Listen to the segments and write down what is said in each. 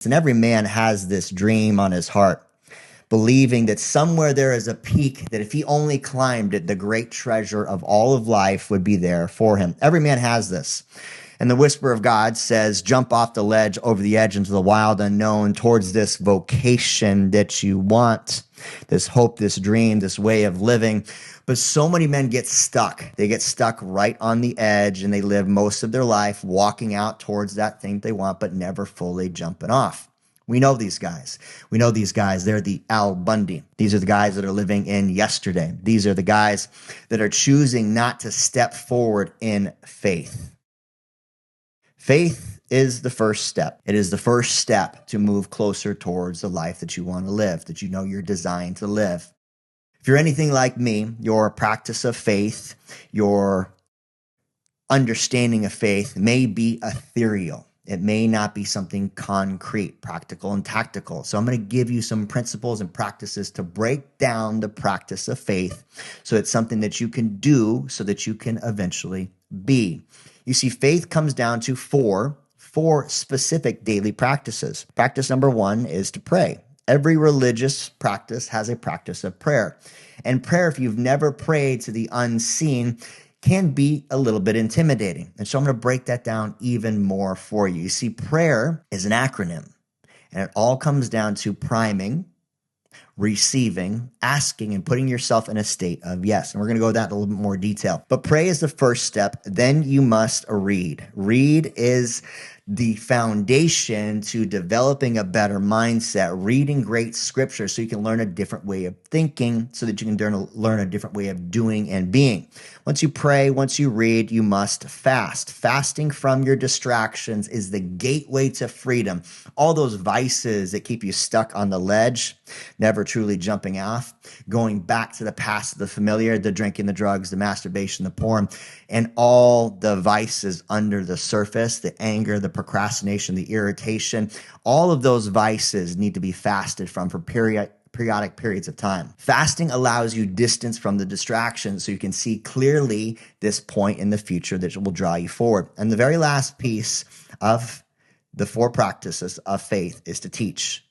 And every man has this dream on his heart, believing that somewhere there is a peak that if he only climbed it, the great treasure of all of life would be there for him. Every man has this. And the whisper of God says, jump off the ledge, over the edge into the wild unknown, towards this vocation that you want, this hope, this dream, this way of living. But so many men get stuck. They get stuck right on the edge, and they live most of their life walking out towards that thing they want, but never fully jumping off. We know these guys. We know these guys. They're the Al Bundy. These are the guys that are living in yesterday. These are the guys that are choosing not to step forward in faith. Faith is the first step. It is the first step to move closer towards the life that you want to live, that you know you're designed to live. If you're anything like me, your practice of faith, your understanding of faith may be ethereal. It may not be something concrete, practical, and tactical. So I'm going to give you some principles and practices to break down the practice of faith so it's something that you can do so that you can eventually be. You see, faith comes down to four specific daily practices. Practice number one is to pray. Every religious practice has a practice of prayer. And prayer, if you've never prayed to the unseen, can be a little bit intimidating. And so I'm going to break that down even more for you. You see, prayer is an acronym, and it all comes down to priming, receiving, asking, and putting yourself in a state of yes. And we're going to go with that in a little bit more detail. But pray is the first step. Then you must read. Read is the foundation to developing a better mindset, reading great scripture so you can learn a different way of thinking, so that you can learn a different way of doing and being. Once you pray, once you read, you must fast. Fasting from your distractions is the gateway to freedom. All those vices that keep you stuck on the ledge, never truly jumping off, going back to the past, the familiar, the drinking, the drugs, the masturbation, the porn, and all the vices under the surface, the anger, the procrastination, the irritation, all of those vices need to be fasted from for periodic periods of time. Fasting allows you distance from the distractions so you can see clearly this point in the future that will draw you forward. And the very last piece of the four practices of faith is to teach.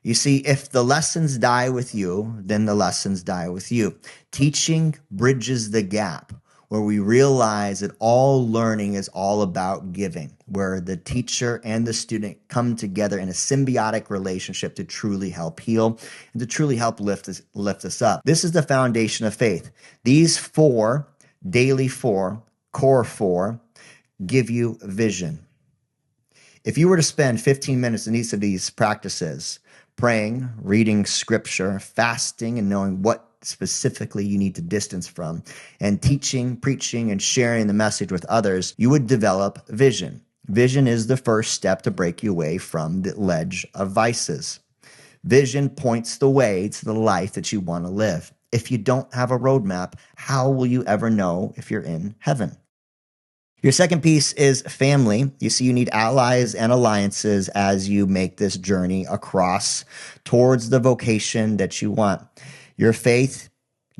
You see, if the lessons die with you, then the lessons die with you. Teaching bridges the gap where we realize that all learning is all about giving, where the teacher and the student come together in a symbiotic relationship to truly help heal and to truly help lift us up. This is the foundation of faith. These four, core four, give you vision. If you were to spend 15 minutes in each of these practices, praying, reading scripture, fasting, and knowing what specifically you need to distance from, and teaching, preaching, and sharing the message with others, you would develop vision. Vision is the first step to break you away from the ledge of vices. Vision points the way to the life that you want to live. If you don't have a roadmap, how will you ever know if you're in heaven? Your second piece is family. You see, you need allies and alliances as you make this journey across towards the vocation that you want. Your faith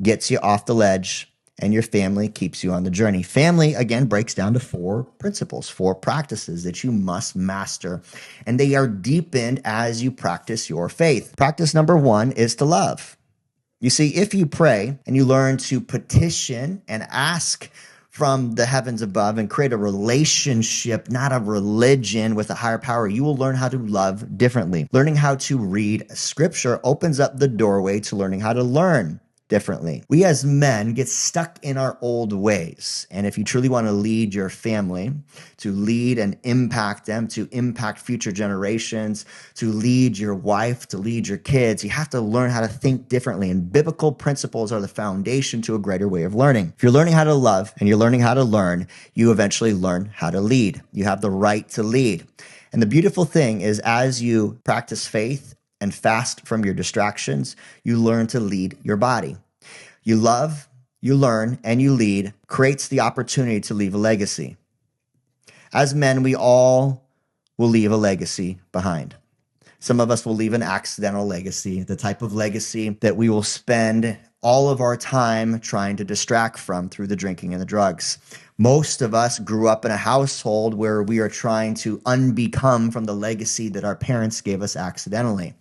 gets you off the ledge, and your family keeps you on the journey. Family, again, breaks down to four principles, four practices that you must master, and they are deepened as you practice your faith. Practice number one is to love. You see, if you pray and you learn to petition and ask from the heavens above and create a relationship, not a religion, with a higher power, you will learn how to love differently. Learning how to read scripture opens up the doorway to learning how to learn differently. We as men get stuck in our old ways. And if you truly want to lead your family, to lead and impact them, to impact future generations, to lead your wife, to lead your kids, you have to learn how to think differently. And biblical principles are the foundation to a greater way of learning. If you're learning how to love and you're learning how to learn, you eventually learn how to lead. You have the right to lead. And the beautiful thing is, as you practice faith and fast from your distractions, you learn to lead your body. You love, you learn, and you lead creates the opportunity to leave a legacy. As men, we all will leave a legacy behind. Some of us will leave an accidental legacy, the type of legacy that we will spend all of our time trying to distract from through the drinking and the drugs. Most of us grew up in a household where we are trying to unbecome from the legacy that our parents gave us accidentally.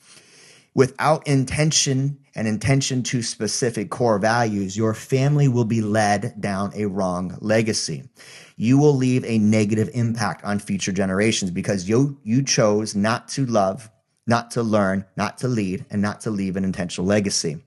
Without intention and intention to specific core values, your family will be led down a wrong legacy. You will leave a negative impact on future generations because you chose not to love, not to learn, not to lead, and not to leave an intentional legacy.